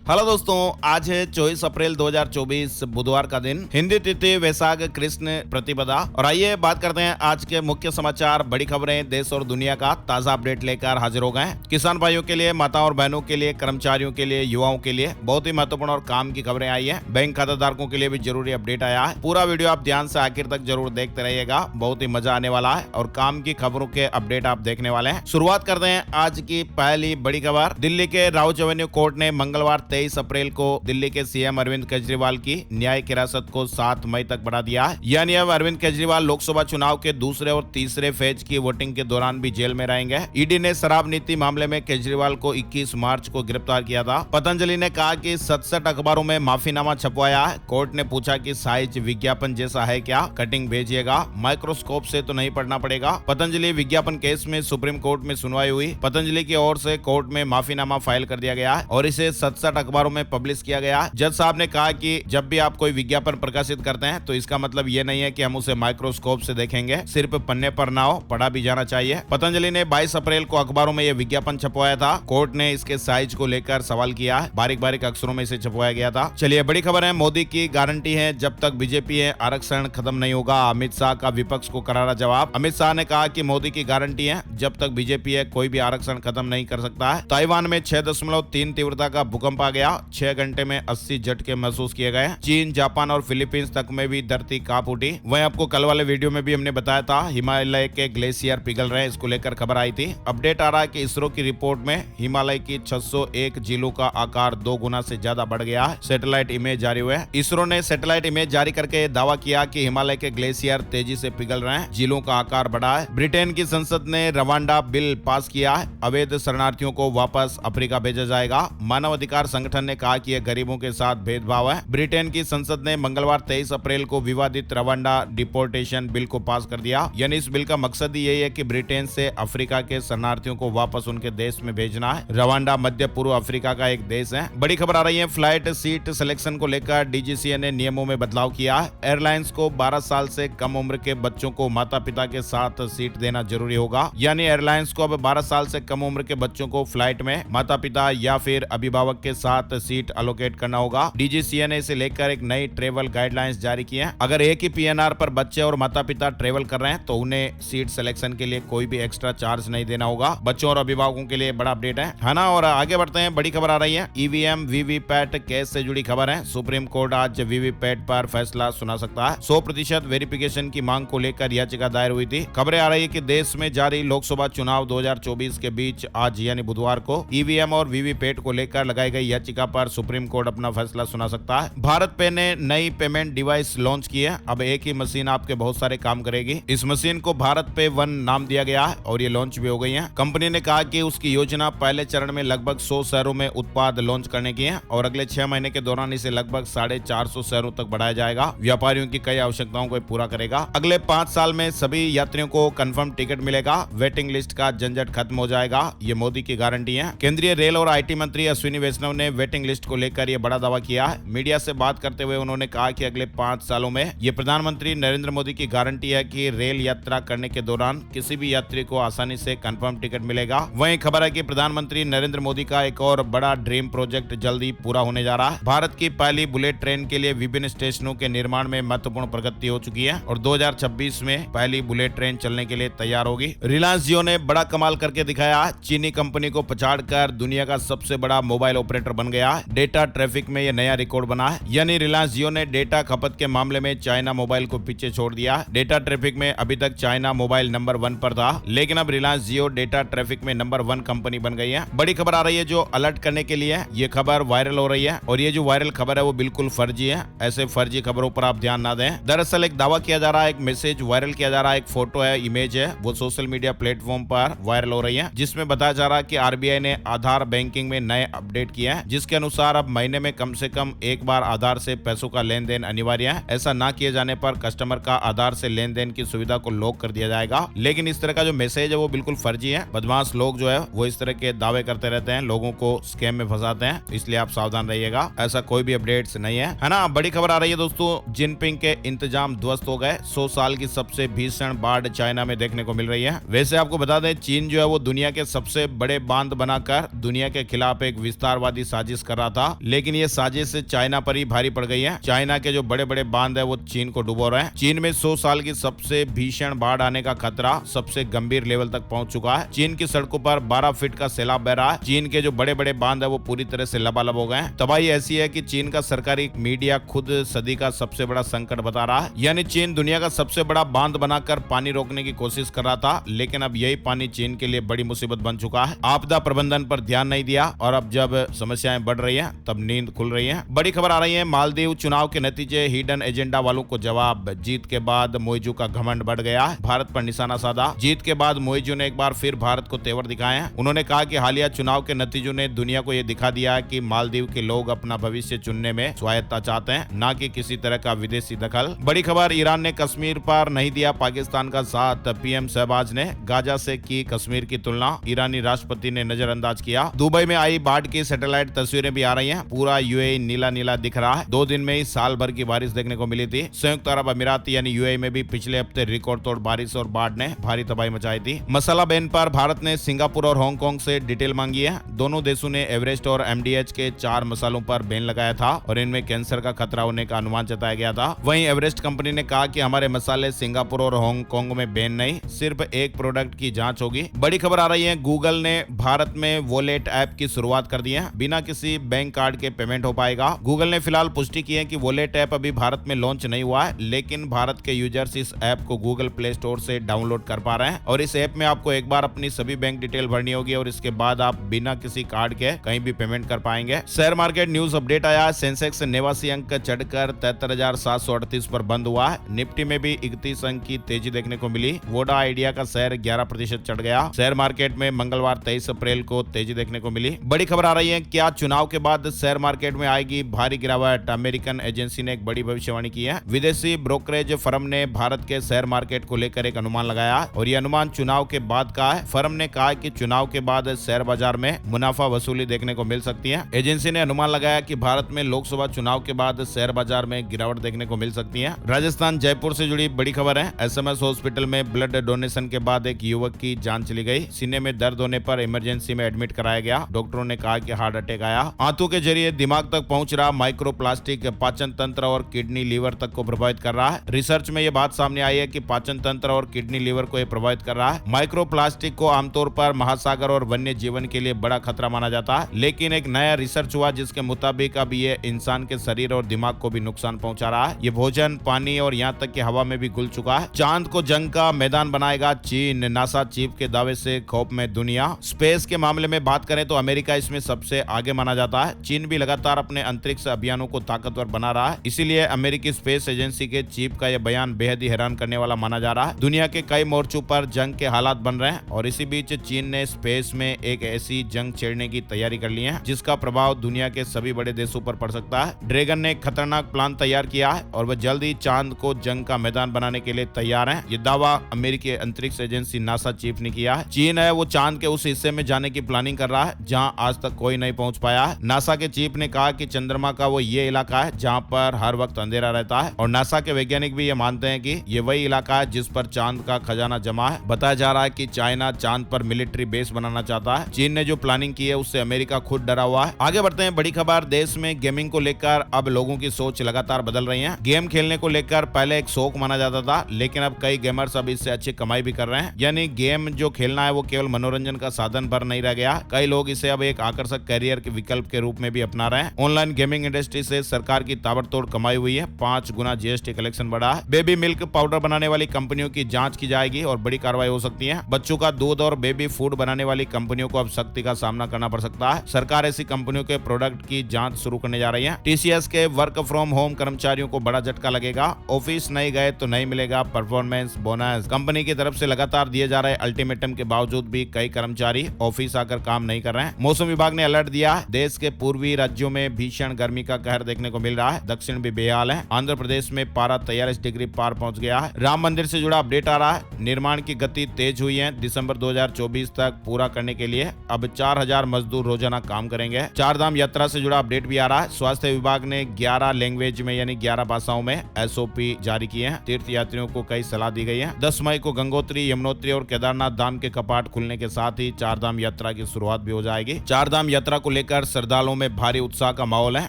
Hello दोस्तों, आज है 24 अप्रैल 2024 बुधवार का दिन। हिंदी तिथि वैशाख कृष्ण प्रतिपदा। और आइए बात करते हैं आज के मुख्य समाचार, बड़ी खबरें देश और दुनिया का ताजा अपडेट लेकर हाजिर हो गए हैं। किसान भाइयों के लिए, माताओं और बहनों के लिए, कर्मचारियों के लिए, युवाओं के लिए बहुत ही महत्वपूर्ण और काम की खबरें आई है। बैंक खाताधारकों के लिए भी जरूरी अपडेट आया है। पूरा वीडियो आप ध्यान से आखिर तक जरूर देखते रहिएगा, बहुत ही मजा आने वाला है और काम की खबरों के अपडेट आप देखने वाले हैं। शुरुआत करते हैं आज की पहली बड़ी खबर। दिल्ली के राउज एवेन्यू कोर्ट ने मंगलवार 23 अप्रैल को दिल्ली के सीएम अरविंद केजरीवाल की न्यायिक हिरासत को 7 मई तक बढ़ा दिया है। यानी अब अरविंद केजरीवाल लोकसभा चुनाव के दूसरे और तीसरे फेज की वोटिंग के दौरान भी जेल में रहेंगे। ईडी ने शराब नीति मामले में केजरीवाल को 21 मार्च को गिरफ्तार किया था। पतंजलि ने कहा कि 67 अखबारों में माफीनामा छपवाया है। कोर्ट ने पूछा कि साइज विज्ञापन जैसा है क्या, कटिंग भेजिएगा, माइक्रोस्कोप से तो नहीं पढ़ना पड़ेगा। पतंजलि विज्ञापन केस में सुप्रीम कोर्ट में सुनवाई हुई। पतंजलि की ओर से कोर्ट में माफीनामा फाइल कर दिया गया और इसे 67 अखबारों में पब्लिश किया गया। जज साहब ने कहा कि जब भी आप कोई विज्ञापन प्रकाशित करते हैं तो इसका मतलब ये नहीं है कि हम उसे माइक्रोस्कोप से देखेंगे, सिर्फ पन्ने पर ना हो, पढ़ा भी जाना चाहिए। पतंजलि ने 22 अप्रैल को अखबारों में यह विज्ञापन छपवाया था। कोर्ट ने इसके साइज को लेकर सवाल किया है। बारीक बारीक अक्षरों में इसे छपवाया गया था। चलिए बड़ी खबर है, मोदी की गारंटी है जब तक बीजेपी है आरक्षण खत्म नहीं होगा। अमित शाह का विपक्ष को करारा जवाब। अमित शाह ने कहा कि मोदी की गारंटी है जब तक बीजेपी है कोई भी आरक्षण खत्म नहीं कर सकता है। ताइवान में 6.3 तीव्रता का भूकंप आ गया। 6 घंटे में 80 झटके महसूस किए गए। चीन, जापान और फिलीपींस तक में भी धरती कांप उठी। वहीं आपको कल वाले वीडियो में भी हमने बताया था हिमालय के ग्लेशियर पिघल रहे हैं, इसको लेकर खबर आई थी। अपडेट आ रहा है कि इसरो की रिपोर्ट में हिमालय की 601 झीलों का आकार 2 गुना से ज्यादा बढ़ गया है। सैटेलाइट इमेज जारी हुए। इसरो ने सैटेलाइट इमेज जारी करके दावा किया कि हिमालय के ग्लेशियर तेजी से पिघल रहे हैं, झीलों का आकार बढ़ा है। ब्रिटेन की संसद ने रवांडा बिल पास किया है। अवैध शरणार्थियों को वापस अफ्रीका भेजा जाएगा। मानव अधिकार संगठन ने कहा कि यह गरीबों के साथ भेदभाव है। ब्रिटेन की संसद ने मंगलवार 23 अप्रैल को विवादित रवांडा डिपोर्टेशन बिल को पास कर दिया। यानी इस बिल का मकसद ही यही है कि ब्रिटेन से अफ्रीका के शरणार्थियों को वापस उनके देश में भेजना है। रवांडा मध्य पूर्व अफ्रीका का एक देश है। बड़ी खबर आ रही है, फ्लाइट सीट सिलेक्शन को लेकर डीजीसीए ने नियमों में बदलाव किया है। एयरलाइंस को 12 साल से कम उम्र के बच्चों को माता पिता के साथ सीट देना जरूरी होगा। यानी एयरलाइंस को अब 12 साल से कम उम्र के बच्चों को फ्लाइट में माता पिता या फिर अभिभावक के साथ सीट अलोकेट करना होगा। डीजीसीए ने इसे लेकर एक नई ट्रेवल गाइडलाइंस जारी की है। अगर एक ही पीएनआर पर बच्चे और माता पिता ट्रेवल कर रहे हैं तो उन्हें सीट सिलेक्शन के लिए कोई भी एक्स्ट्रा चार्ज नहीं देना होगा। बच्चों और अभिभावकों के लिए बड़ा अपडेट है ना। और आगे बढ़ते हैं, बड़ी खबर आ रही है, ईवीएम वीवीपैट केस से जुड़ी खबर है। सुप्रीम कोर्ट आज वीवीपैट पर फैसला सुना सकता है। 100% वेरिफिकेशन की मांग को लेकर याचिका दायर हुई थी। खबरें आ रही है कि देश में जारी लोकसभा चुनाव 2024 के बीच आज यानी बुधवार को ईवीएम और वीवीपैट को लेकर लगाई गई याचिका पर सुप्रीम कोर्ट अपना फैसला सुना सकता है। भारत पे ने नई पेमेंट डिवाइस लॉन्च की है। अब एक ही मशीन आपके बहुत सारे काम करेगी। इस मशीन को भारत पे 1 नाम दिया गया है और ये लॉन्च भी हो गई है। कंपनी ने कहा कि उसकी योजना पहले चरण में लगभग 100 शहरों में उत्पाद लॉन्च करने की है और अगले 6 महीने के दौरान इसे लगभग 450 शहरों तक बढ़ाया जाएगा। व्यापारियों की कई आवश्यकताओं को पूरा करेगा। अगले 5 साल में सभी यात्रियों को कंफर्म टिकट मिलेगा। वेटिंग लिस्ट का झंझट खत्म हो जाएगा। ये मोदी की गारंटी है। केंद्रीय रेल और आईटी मंत्री अश्विनी वैष्णव ने वेटिंग लिस्ट को लेकर यह बड़ा दावा किया है। मीडिया से बात करते हुए उन्होंने कहा कि अगले 5 सालों में ये प्रधानमंत्री नरेंद्र मोदी की गारंटी है कि रेल यात्रा करने के दौरान किसी भी यात्री को आसानी से कंफर्म टिकट मिलेगा। वहीं खबर है कि प्रधानमंत्री नरेंद्र मोदी का एक और बड़ा ड्रीम प्रोजेक्ट जल्दी पूरा होने जा रहा है। भारत की पहली बुलेट ट्रेन के लिए विभिन्न स्टेशनों के निर्माण में महत्वपूर्ण प्रगति हो चुकी है और 2026 में पहली बुलेट ट्रेन चलने के लिए तैयार होगी। रिलायंस जियो ने बड़ा कमाल करके दिखाया। चीनी कंपनी को पछाड़कर दुनिया का सबसे बड़ा मोबाइल ऑपरेटर बन गया है। डेटा ट्रैफिक में यह नया रिकॉर्ड बना है। यानी रिलायंस जियो ने डेटा खपत के मामले में चाइना मोबाइल को पीछे छोड़ दिया। डेटा ट्रैफिक में अभी तक चाइना मोबाइल नंबर 1 पर था, लेकिन अब रिलायंस जियो डेटा ट्रैफिक में नंबर 1 कंपनी बन गई है। बड़ी खबर आ रही है जो अलर्ट करने के लिए ये खबर वायरल हो रही है और ये जो वायरल खबर है वो बिल्कुल फर्जी है। ऐसे फर्जी खबरों पर आप ध्यान ना दें। दरअसल एक दावा किया जा रहा है, एक मैसेज वायरल किया जा रहा है, एक फोटो है, इमेज है, वो सोशल मीडिया प्लेटफॉर्म पर वायरल हो रही है, जिसमें बताया जा रहा है कि आरबीआई ने आधार बैंकिंग में नए अपडेट किए हैं, जिसके अनुसार अब महीने में कम से कम एक बार आधार से पैसों का लेन देन अनिवार्य है। ऐसा ना किए जाने पर कस्टमर का आधार से लेन देन की सुविधा को लॉक कर दिया जाएगा। लेकिन इस तरह का जो मैसेज है वो बिल्कुल फर्जी है। बदमाश लोग जो है वो इस तरह के दावे करते रहते हैं, लोगों को स्कैम में फंसाते हैं, इसलिए आप सावधान रहिएगा। ऐसा कोई भी अपडेट्स नहीं है ना। बड़ी खबर आ रही है दोस्तों, जिनपिंग के इंतजाम ध्वस्त हो गए। 100 साल की सबसे भीषण बाढ़ चाइना में देखने को मिल रही है। वैसे आपको बता दें, चीन जो है वो दुनिया के सबसे बड़े बांध बनाकर दुनिया के खिलाफ एक विस्तारवादी साजिश कर रहा था, लेकिन ये साजिश चाइना पर ही भारी पड़ गई है। चाइना के जो बड़े बड़े बांध है वो चीन को डुबो रहे हैं। चीन में 100 साल की सबसे भीषण बाढ़ आने का खतरा सबसे गंभीर लेवल तक पहुंच चुका है। चीन की सड़कों पर 12 फीट का सैलाब बह रहा है। चीन के जो बड़े बड़े बांध है वो पूरी तरह से लबालब हो गए हैं। तबाही ऐसी है कि चीन का सरकारी मीडिया खुद सदी का सबसे बड़ा संकट बता रहा है। यानी चीन दुनिया का सबसे बड़ा बांध बनाकर पानी रोकने की कोशिश कर रहा था, लेकिन अब यही पानी चीन के लिए बड़ी मुसीबत बन चुका है। आपदा प्रबंधन पर ध्यान नहीं दिया और अब जब समस्याएं बढ़ रही हैं तब नींद खुल रही है। बड़ी खबर आ रही है, मालदीव चुनाव के नतीजे, हिडन एजेंडा वालों को जवाब। जीत के बाद मोइजू का घमंड बढ़ गया, भारत पर निशाना साधा। जीत के बाद मोइजू ने एक बार फिर भारत को तेवर दिखाए हैं। उन्होंने कहा कि हालिया चुनाव के नतीजों ने दुनिया को यह दिखा दिया कि मालदीव के लोग अपना भविष्य चुनने में स्वायत्ता चाहते हैं, न कि किसी तरह का विदेशी दखल। बड़ी खबर, ईरान ने कश्मीर पर नहीं दिया पाकिस्तान का साथ। पीएम शहबाज ने गाजा से की कश्मीर की तुलना, ईरानी राष्ट्रपति ने नजरअंदाज किया। दुबई में आई बाढ़ की सैटेलाइट तस्वीरें भी आ रही हैं। पूरा यूएई नीला नीला दिख रहा है। 2 दिन में ही साल भर की बारिश देखने को मिली थी। संयुक्त अरब अमीरात यानी यूएई में भी पिछले हफ्ते रिकॉर्ड तोड़ बारिश और बाढ़ ने भारी तबाही मचाई थी। मसाला बैन पर भारत ने सिंगापुर और हांगकांग से डिटेल मांगी है। दोनों देशों ने एवरेस्ट और एमडीएच के 4 मसालों पर बैन लगाया था और इनमें कैंसर का खतरा होने का अनुमान जताया गया था। वहीं एवरेस्ट कंपनी ने कहा कि हमारे मसाले सिंगापुर और हांगकांग में बैन नहीं, सिर्फ एक प्रोडक्ट की जांच होगी। बड़ी खबर आ रही है, गूगल ने भारत में वॉलेट ऐप की शुरुआत कर दी है। बिना किसी बैंक कार्ड के पेमेंट हो पाएगा। गूगल ने फिलहाल पुष्टि की है कि वॉलेट ऐप अभी भारत में लॉन्च नहीं हुआ है, लेकिन भारत के यूजर्स इस ऐप को गूगल प्ले स्टोर से डाउनलोड कर पा रहे हैं और इस ऐप में आपको एक बार अपनी सभी बैंक डिटेल भरनी होगी और इसके बाद आप बिना किसी कार्ड के कहीं भी पेमेंट कर पाएंगे। शेयर मार्केट न्यूज अपडेट आया, सेंसेक्स 89 अंक चढ़कर 73,738 पर बंद हुआ है। निफ्टी में भी 31 अंक की तेजी देखने को मिली। वोडा आइडिया का शेयर 11% चढ़ गया। शेयर मार्केट में मंगलवार 23 अप्रैल को तेजी देखने को मिली। बड़ी खबर आ रही है, क्या चुनाव के बाद शेयर मार्केट में आएगी भारी गिरावट? अमेरिकन एजेंसी ने एक बड़ी भविष्यवाणी की है। विदेशी ब्रोकरेज फर्म ने भारत के शेयर मार्केट को लेकर एक अनुमान लगाया और यह अनुमान चुनाव के बाद का है। फर्म ने कहा कि चुनाव के बाद शेयर बाजार में मुनाफा वसूली देखने को मिल सकती है। एजेंसी ने अनुमान लगाया कि भारत में लोकसभा चुनाव के बाद शेयर बाजार में गिरावट देखने को मिल सकती है। राजस्थान जयपुर से जुड़ी बड़ी खबर है, एसएमएस हॉस्पिटल में ब्लड डोनेशन के बाद एक युवक की जान चली गई। सीने में दर्द होने पर इमरजेंसी में एडमिट कराया गया। डॉक्टरों ने कहा कि हार्ट अटैक आया। आंतों के जरिए दिमाग तक पहुंच रहा माइक्रोप्लास्टिक पाचन तंत्र और किडनी लीवर तक को प्रभावित कर रहा है। रिसर्च में यह बात सामने आई है कि पाचन तंत्र और किडनी लीवर को यह प्रभावित कर रहा है। माइक्रोप्लास्टिक को आमतौर पर महासागर और वन्य जीवन के लिए बड़ा खतरा माना जाता है, लेकिन एक नया रिसर्च हुआ जिसके मुताबिक अब ये इंसान के शरीर और दिमाग को भी नुकसान पहुंचा रहा है। ये भोजन, पानी और यहाँ तक कि हवा में भी घुल चुका है। चांद को जंग का मैदान बनाएगा चीन, नासा चीफ के दावे से खौफ में दुनिया। स्पेस के मामले में बात करें तो अमेरिका इसमें सबसे आगे माना जाता है। चीन भी लगातार अपने अंतरिक्ष अभियानों को ताकतवर बना रहा है, इसीलिए अमेरिकी स्पेस एजेंसी के चीफ का यह बयान बेहद ही हैरान करने वाला माना जा रहा है। दुनिया के कई मोर्चों पर जंग के हालात बन रहे हैं और इसी बीच चीन ने स्पेस में एक ऐसी जंग छेड़ने की तैयारी कर ली है जिसका प्रभाव दुनिया के सभी बड़े देशों पर पड़ सकता है। ड्रैगन ने एक खतरनाक प्लान तैयार किया है और वह जल्द ही चांद को जंग का मैदान बनाने के लिए तैयार है। ये दावा अमेरिकी अंतरिक्ष एजेंसी नासा चीफ ने किया है। चीन है वो चांद के उस हिस्से में जाने की प्लानिंग कर रहा है जहां आज तक कोई नहीं पहुंच पाया है। नासा के चीफ ने कहा कि चंद्रमा का वो ये इलाका है जहां पर हर वक्त अंधेरा रहता है और नासा के वैज्ञानिक भी ये मानते हैं कि ये वही इलाका है जिस पर चांद का खजाना जमा है। बताया जा रहा है कि चाइना चांद पर मिलिट्री बेस बनाना चाहता है। चीन ने जो प्लानिंग की है उससे अमेरिका खुद डरा हुआ है। आगे बढ़ते हैं, बड़ी खबर, देश में गेमिंग को लेकर अब लोगों की सोच लगातार बदल रही है। गेम खेलने को लेकर पहले एक शौक माना जाता था, लेकिन अब कई गेमर्स अब इससे अच्छी कमाई भी कर रहे हैं। यानी गेम जो खेलना है वो केवल मनोरंजन का साधन पर नहीं रह गया, कई लोग इसे अब एक आकर्षक कैरियर के विकल्प के रूप में भी अपना रहे हैं। ऑनलाइन गेमिंग इंडस्ट्री से सरकार की ताबड़तोड़ कमाई हुई है, 5 गुना जीएसटी कलेक्शन बढ़ा है। बेबी मिल्क पाउडर बनाने वाली कंपनियों की जांच की जाएगी और बड़ी कार्रवाई हो सकती है। बच्चों का दूध और बेबी फूड बनाने वाली कंपनियों को अब सख्ती का सामना करना पड़ सकता है। सरकार ऐसी कंपनियों के प्रोडक्ट की जांच शुरू करने जा रही है। टीसीएस के वर्क फ्रॉम होम कर्मचारियों को बड़ा झटका लगेगा। ऑफिस नहीं गए तो नहीं मिलेगा परफॉर्मेंस बोनस। कंपनी की तरफ से लगातार दिए जा रहे अल्टीमेटम के बावजूद भी कई कर्मचारी ऑफिस आकर काम नहीं कर रहे हैं। मौसम विभाग ने अलर्ट दिया है। देश के पूर्वी राज्यों में भीषण गर्मी का कहर देखने को मिल रहा है। दक्षिण भी बेहाल है। आंध्र प्रदेश में पारा 43 डिग्री पार पहुंच गया है। राम मंदिर से जुड़ा अपडेट आ रहा है। निर्माण की गति तेज हुई है। दिसंबर 2024 तक पूरा करने के लिए अब 4000 मजदूर रोजाना काम करेंगे। चारधाम यात्रा से जुड़ा अपडेट भी आ रहा है। स्वास्थ्य विभाग ने 11 लैंग्वेज में यानी 11 भाषाओं में एसओपी जारी किए हैं। तीर्थ यात्रियों को कई सलाह दी गई है। 10 मई को गंगोत्री, यमुनोत्री और केदारनाथ धाम के कपाट खुलने के साथ ही चारधाम यात्रा की शुरुआत भी हो जाएगी। चारधाम यात्रा को लेकर श्रद्धालुओं में भारी उत्साह का माहौल है।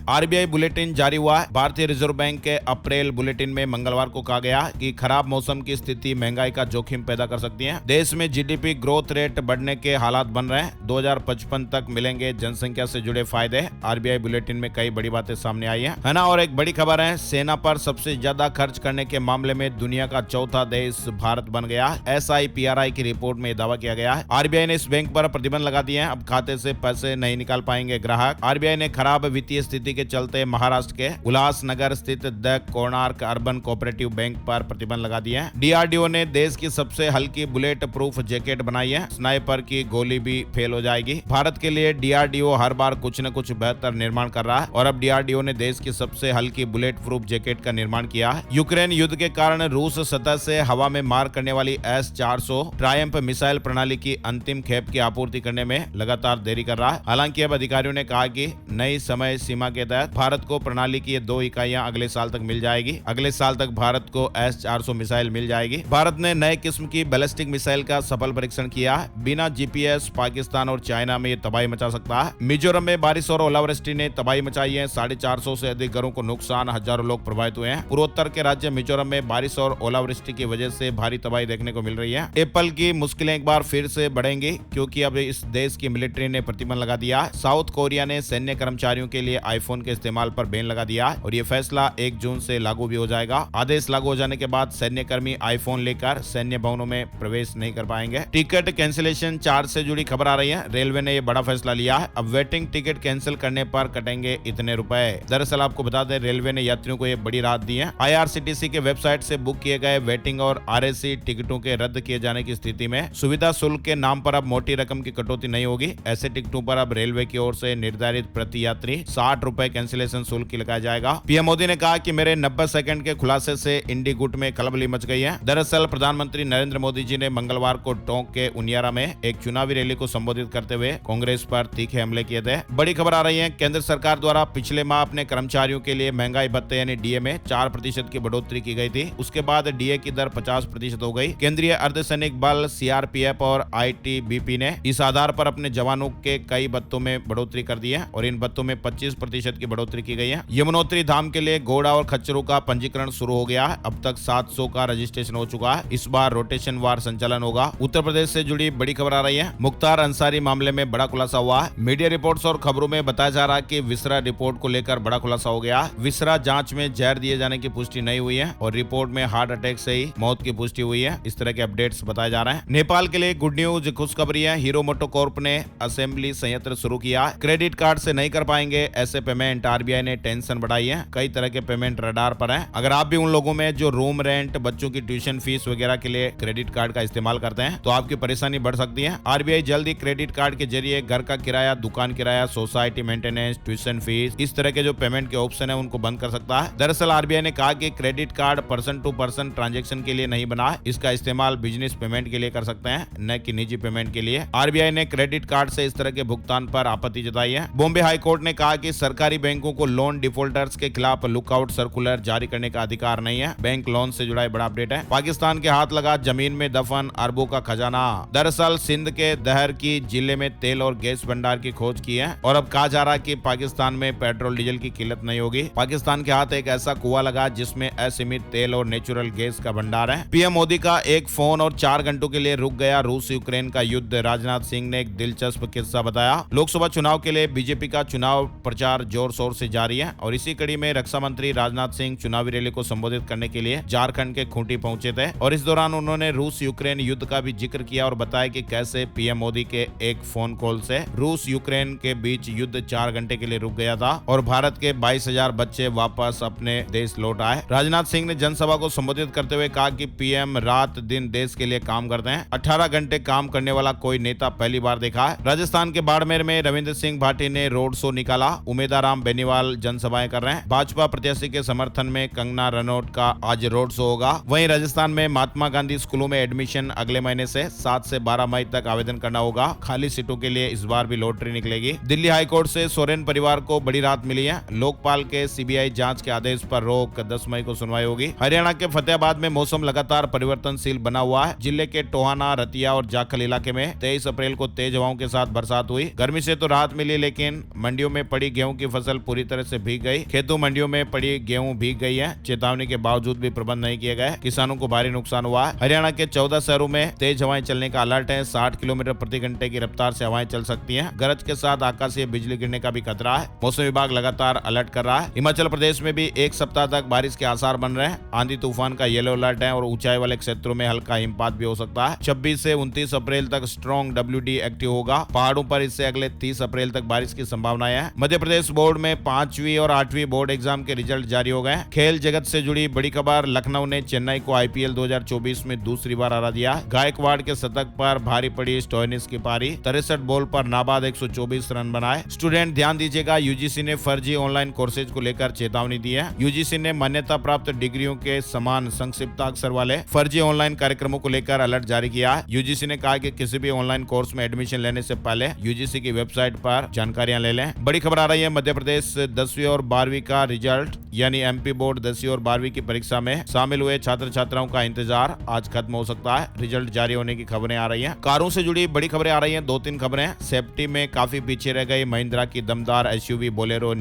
आरबीआई बुलेटिन जारी हुआ है। भारतीय रिजर्व बैंक के अप्रैल बुलेटिन में मंगलवार को कहा गया कि खराब मौसम की स्थिति महंगाई का जोखिम पैदा कर सकती है। देश में जीडीपी ग्रोथ रेट बढ़ने के हालात बन रहे हैं। 2055 तक मिलेंगे जनसंख्या से जुड़े फायदे। आरबीआई बुलेटिन में कई बड़ी बातें सामने आई है ना। और एक बड़ी खबर है, सेना पर सबसे ज्यादा खर्च करने के मामले में दुनिया का चौथा देश भारत बन गया। SIPRI की रिपोर्ट में दावा किया गया है। आरबीआई ने इस बैंक पर प्रतिबंध लगा दिए हैं। अब खाते से पैसे नहीं निकाल पाएंगे ग्राहक। आरबीआई ने खराब वित्तीय स्थिति के चलते महाराष्ट्र के उल्लासनगर स्थित the Konark urban cooperative bank पर प्रतिबंध लगा दिए हैं। डीआरडीओ ने देश की सबसे हल्की बुलेट प्रूफ जैकेट बनाई है। स्नाइपर की गोली भी फेल हो जाएगी। भारत के लिए डीआरडीओ हर बार कुछ न कुछ बेहतर निर्माण कर रहा है और अब डीआरडीओ ने देश की सबसे हल्की बुलेट प्रूफ जैकेट का निर्माण किया है। यूक्रेन युद्ध के कारण रूस सतह से हवा में मार करने वाली S-400 ट्रायम्फ मिसाइल प्रणाली की अंतिम खेप की आपूर्ति करने में लगातार देरी कर रहा है। हालांकि अब अधिकारियों ने कहा कि नई समय सीमा के तहत भारत को प्रणाली की ये 2 इकाइयां अगले साल तक मिल जाएगी। अगले साल तक भारत को S-400 मिसाइल मिल जाएगी। भारत ने नए किस्म की बैलिस्टिक मिसाइल का सफल परीक्षण किया है। बिना GPS पाकिस्तान और चाइना में ये तबाही मचा सकता है। मिजोरम में बारिश और ओलावृष्टि ने तबाही मचाई है। 450 से अधिक घरों को नुकसान, हजारों लोग प्रभावित हुए हैं। पूर्वोत्तर के राज्य मिजोरम में बारिश और ओलावृष्टि की वजह से भारी तबाही देखने को मिल रही है। एप्पल की मुश्किलें एक बार फिर से बढ़ेंगी क्योंकि अब इस देश की मिलिट्री ने प्रतिबंध लगा दिया। साउथ कोरिया ने सैन्य कर्मचारियों के लिए आईफोन के इस्तेमाल पर बैन लगा दिया और ये फैसला 1 जून से लागू भी हो जाएगा। आदेश लागू हो जाने के बाद सैन्य कर्मी आईफोन लेकर सैन्य भवनों में प्रवेश नहीं कर पाएंगे। टिकट कैंसिलेशन चार्ज से जुड़ी खबर आ रही है। रेलवे ने यह बड़ा फैसला लिया है। अब वेटिंग टिकट कैंसिल करने पर कटेंगे इतने रुपए। दरअसल आपको बता दें, रेलवे ने यात्रियों को यह बड़ी राहत दी है। IRCTC के वेबसाइट से बुक किए गए वेटिंग और RAC टिकटों के रद्द किए जाने की स्थिति में सुविधा शुल्क के नाम पर अब मोटी रकम की कटौती नहीं होगी। ऐसे टिकटों पर अब रेलवे की ओर से निर्धारित प्रति यात्री 60 रुपए कैंसिलेशन शुल्क लगाया जाएगा। पीएम मोदी ने कहा कि मेरे 90 सेकंड के खुलासे से इंडीगुट में खलबली मच गई है। दरअसल प्रधानमंत्री नरेंद्र मोदी जी ने मंगलवार को टोंक के उनियारा में एक चुनावी रैली को संबोधित करते हुए कांग्रेस पर तीखे हमले किए थे। बड़ी खबर आ रही है, केंद्र सरकार द्वारा पिछले माह अपने कर्मचारियों के लिए महंगाई भत्ते यानी DA में 4% की बढ़ोतरी की गई थी। उसके बाद DA की दर 50% हो गई। केंद्रीय अर्धसैनिक बल CRPF और ITBP ने इस आधार पर अपने जवानों के कई भत्तों में बढ़ोतरी कर दी है और इन भत्तों में 25% की बढ़ोतरी की गई है। यमुनोत्री धाम के लिए घोड़ा और खच्चरों का पंजीकरण शुरू हो गया है। अब तक 700 का रजिस्ट्रेशन हो चुका है। इस बार रोटेशन वार संचालन होगा। उत्तर प्रदेश से जुड़ी बड़ी खबर आ रही है। मुख्तार अंसारी मामले में बड़ा खुलासा हुआ है। मीडिया रिपोर्ट्स और खबरों में बताया जा रहा है कि विसरा रिपोर्ट को लेकर बड़ा खुलासा हो गया। विसरा जांच में जहर दिए जाने की पुष्टि नहीं हुई है और रिपोर्ट में हार्ट अटैक से ही मौत की पुष्टि हुई है। इस तरह के अपडेट्स बताए जा रहे हैं। नेपाल के लिए गुड न्यूज, खुशखबरी है। हीरो मोटोकॉर्प ने असेंबली संयंत्र शुरू किया। क्रेडिट कार्ड से नहीं कर पाएंगे ऐसे पेमेंट। आरबीआई ने टेंशन बढ़ाई है। कई तरह के पेमेंट रडार पर हैं। अगर आप भी उन लोगों में जो रूम रेंट, बच्चों की ट्यूशन फीस वगैरह के लिए क्रेडिट कार्ड का इस्तेमाल करते हैं तो आपकी परेशानी बढ़ सकती है। आरबीआई जल्दी क्रेडिट कार्ड के जरिए घर का किराया, दुकान किराया, सोसाइटी मेंटेनेंस, ट्यूशन फीस, इस तरह के जो पेमेंट के ऑप्शन है उनको बंद कर सकता है। दरअसल आरबीआई ने कहा कि credit card person to person transaction के लिए नहीं बना है। इसका इस्तेमाल बिजनेस पेमेंट के लिए कर सकते हैं, न कि निजी पेमेंट के लिए। आरबीआई ने क्रेडिट कार्ड से इस तरह के भुगतान पर आपत्ति जताई है। बॉम्बे हाई कोर्ट ने कहा कि सरकारी बैंकों को लोन डिफॉल्टर्स के खिलाफ लुकआउट सर्कुलर जारी करने का अधिकार नहीं है। बैंक लोन से जुड़ा बड़ा अपडेट है। पाकिस्तान के हाथ लगा जमीन में दफन अरबों का खजाना। दरअसल सिंध के दहर की जिले में तेल और गैस भंडार की खोज की है और अब कहा जा रहा है कि पाकिस्तान में पेट्रोल डीजल की किल्लत नहीं होगी। पाकिस्तान के हाथ एक ऐसा कुआं लगा जिसमें असीमित तेल और नेचुरल गैस का भंडार है। पीएम मोदी का एक फोन और 4 घंटों के लिए रुक गया रूस यूक्रेन का युद्ध। राजनाथ सिंह ने एक दिलचस्प किस्सा बताया। लोकसभा चुनाव के लिए बीजेपी का चुनाव प्रचार जोर शोर से जारी है और इसी कड़ी में रक्षा मंत्री राजनाथ सिंह चुनावी रैली को संबोधित करने के लिए झारखंड के खूंटी पहुंचे थे और इस दौरान उन्होंने रूस यूक्रेन युद्ध का भी जिक्र किया और बताया कि कैसे पीएम मोदी के एक फोन कॉल से रूस यूक्रेन के बीच युद्ध 4 घंटे के लिए रुक गया था और भारत के 22,000 बच्चे वापस अपने देश लौट आए। राजनाथ सिंह ने जनसभा को संबोधित करते हुए कहा कि पीएम रात दिन देश के लिए काम करते हैं। 18 घंटे काम करने वाला कोई नेता पहली बार देखा है। राजस्थान के बाड़मेर में रविंद्र सिंह भाटी ने रोड शो निकाला। उमेदाराम बेनीवाल जनसभाएं कर रहे हैं। भाजपा प्रत्याशी के समर्थन में कंगना रनौत का आज रोड शो होगा। वहीं राजस्थान में महात्मा गांधी स्कूलों में एडमिशन अगले महीने से 7 से 12 मई तक आवेदन करना होगा। खाली सीटों के लिए इस बार भी लॉटरी निकलेगी। दिल्ली हाईकोर्ट से सोरेन परिवार को बड़ी राहत मिली है। लोकपाल के सीबीआई जांच के आदेश पर रोक, 10 मई को सुनवाई होगी। हरियाणा के फतेहाबाद में मौसम लगातार परिवर्तनशील बना हुआ है। जिले के टोहाना, रतिया और जाखल इलाके में 23 अप्रैल को तेज हवाओं के साथ बरसात हुई। गर्मी से तो राहत राहत मिली, लेकिन मंडियों में पड़ी गेहूं की फसल पूरी तरह से भीग गई। खेतों मंडियों में पड़ी गेहूं भीग गई है। चेतावनी के बावजूद भी प्रबंध नहीं किए गए, किसानों को भारी नुकसान हुआ है। हरियाणा के 14 शहरों में तेज हवाएं चलने का अलर्ट है। 60 किलोमीटर प्रति घंटे की रफ्तार से हवाएं चल सकती हैं। गरज के साथ आकाशीय बिजली गिरने का भी खतरा है। मौसम विभाग लगातार अलर्ट कर रहा है। हिमाचल प्रदेश में भी एक सप्ताह तक बारिश के आसार बन रहे हैं। आंधी तूफान का येलो अलर्ट है और ऊंचाई वाले क्षेत्रों में हल्का हिमपात भी हो सकता है। 26 से 29 अप्रैल तक स्ट्रॉन्ग WD एक्टिव होगा। पहाड़ों पर इससे अगले 30 अप्रैल तक बारिश की संभावनाएं है। मध्य प्रदेश बोर्ड में 5वीं और 8वीं बोर्ड एग्जाम के रिजल्ट जारी हो गए। खेल जगत से जुड़ी बड़ी खबर, लखनऊ ने चेन्नई को IPL 2024 में दूसरी बार हरा दिया। गायकवाड़ के शतक पर भारी पड़ी स्टोइनिस की पारी। 63 बॉल पर नाबाद 124 रन बनाए। स्टूडेंट ध्यान दीजिएगा, UGC ने फर्जी ऑनलाइन कोर्सेज को लेकर चेतावनी दी है। UGC ने मान्यता प्राप्त डिग्रियों के समान संक्षिप्ताक्षर वाले फर्जी ऑनलाइन कार्यक्रमों को लेकर अलर्ट जारी किया है। UGC ने कहा कि किसी भी ऑनलाइन कोर्स में एडमिशन लेने से पहले UGC की वेबसाइट पर जानकारियां ले लें। बड़ी खबर आ रही है, मध्य प्रदेश 10वीं और 12वीं का रिजल्ट यानी MP बोर्ड 10वीं और 12वीं की परीक्षा में शामिल हुए छात्र छात्राओं का इंतजार आज खत्म हो सकता है। रिजल्ट जारी होने की खबरें आ रही हैं। कारों से जुड़ी बड़ी खबरें आ रही हैं। 2-3 खबरें। सेफ्टी में काफी पीछे रह गई महिंद्रा की दमदार SUV बोलेरो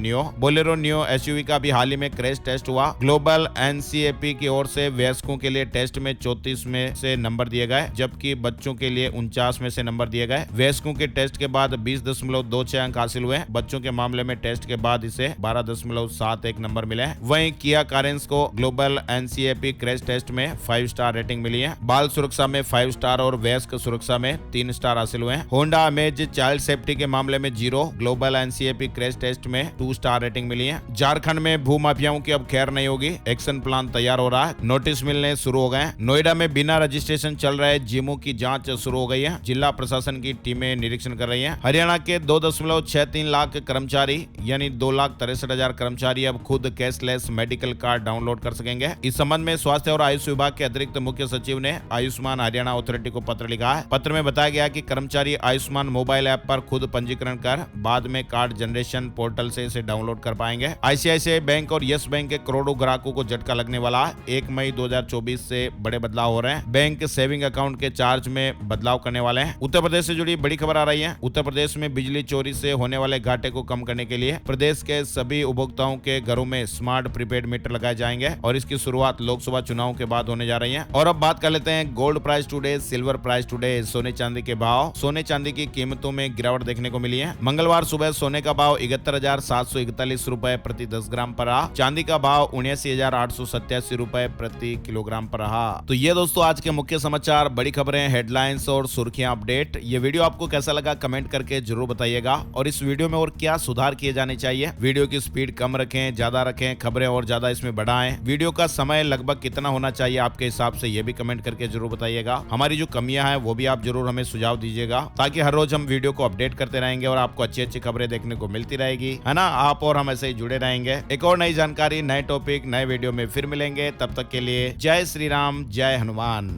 नियो SUV का भी हाल ही में क्रैश टेस्ट हुआ। ग्लोबल NCAP की ओर से वयस्कों के लिए टेस्ट में 34 में से नंबर दिए गए, जबकि बच्चों के लिए 49 में से नंबर दिए गए। वयस्कों के टेस्ट के बाद 20.26 अंक हासिल हुए। बच्चों के मामले में टेस्ट के बाद इसे 12.71 नंबर मिले। वहीं किया कारेंस को ग्लोबल NCAP क्रैश टेस्ट में 5 स्टार रेटिंग मिली है। बाल सुरक्षा में 5 स्टार और वयस्क सुरक्षा में 3 स्टार हासिल हुए। होंडा अमेज चाइल्ड सेफ्टी के मामले में 0, ग्लोबल NCAP क्रैश टेस्ट में 2 स्टार रेटिंग मिली है। झारखंड में भूमाफियाओं की अब खैर नहीं होगी। एक्शन प्लान तैयार हो रहा है। नोटिस मिलने शुरू हो गए। नोएडा में बिना रजिस्ट्रेशन चल रहे जिमों की जांच शुरू हो गई है। जिला प्रशासन की टीमें निरीक्षण कर रही हैं। हरियाणा के 2.63 लाख कर्मचारी यानी 2,63,000 कर्मचारी अब खुद कैशलेस मेडिकल कार्ड डाउनलोड कर सकेंगे। इस संबंध में स्वास्थ्य और आयुष विभाग के अतिरिक्त मुख्य सचिव ने आयुष्मान हरियाणा अथॉरिटी को पत्र लिखा है। पत्र में बताया गया कि कर्मचारी आयुष्मान मोबाइल ऐप पर खुद पंजीकरण कर बाद में कार्ड जनरेशन पोर्टल से इसे डाउनलोड कर पाएंगे। ICICI बैंक और यस बैंक के करोड़ों ग्राहकों को झटका लगने वाला है। 1 मई 2024 से बड़े बदलाव हो रहे हैं। बैंक सेविंग अकाउंट के चार्ज में बदलाव करने वाले हैं। उत्तर प्रदेश से जुड़ी बड़ी खबर आ रही है। उत्तर प्रदेश में बिजली चोरी से होने वाले घाटे को कम करने के लिए प्रदेश के सभी उपभोक्ताओं के घरों में स्मार्ट प्रीपेड मीटर लगाए जाएंगे और इसकी शुरुआत लोकसभा चुनाव के बाद होने जा रही है। और अब बात कर लेते हैं gold price today, silver price today, सोने चांदी के भाव। सोने चांदी की कीमतों में गिरावट देखने को मिली है। मंगलवार सुबह सोने का भाव 71,741 रुपए प्रति 10 ग्राम पर रहा। चांदी का भाव 79,887 रुपए प्रति किलोग्राम पर रहा। तो ये दोस्तों आज के मुख्य समाचार, बड़ी खबरें, हेडलाइंस और सुर्खियां अपडेट। ये वीडियो आपको कैसा लगा कमेंट करके जरूर बताइएगा। और इस वीडियो में और क्या सुधार किए जाने चाहिए। वीडियो की स्पीड कम रखें, ज्यादा रखें, खबरें और ज्यादा इसमें बढ़ाएं। वीडियो का समय लगभग कितना होना चाहिए आपके हिसाब से, ये भी कमेंट करके जरूर बताइएगा। हमारी जो कमियां हैं वो भी आप जरूर हमें सुझाव दीजिएगा, ताकि हर रोज हम वीडियो को अपडेट करते रहेंगे और आपको अच्छी अच्छी खबरें देखने को मिलती रहेगी, है ना। आप और हम ऐसे ही जुड़े रहेंगे। एक और नई जानकारी, नए टॉपिक, नए वीडियो में फिर मिलेंगे। तब तक के लिए जय श्री राम, जय हनुमान।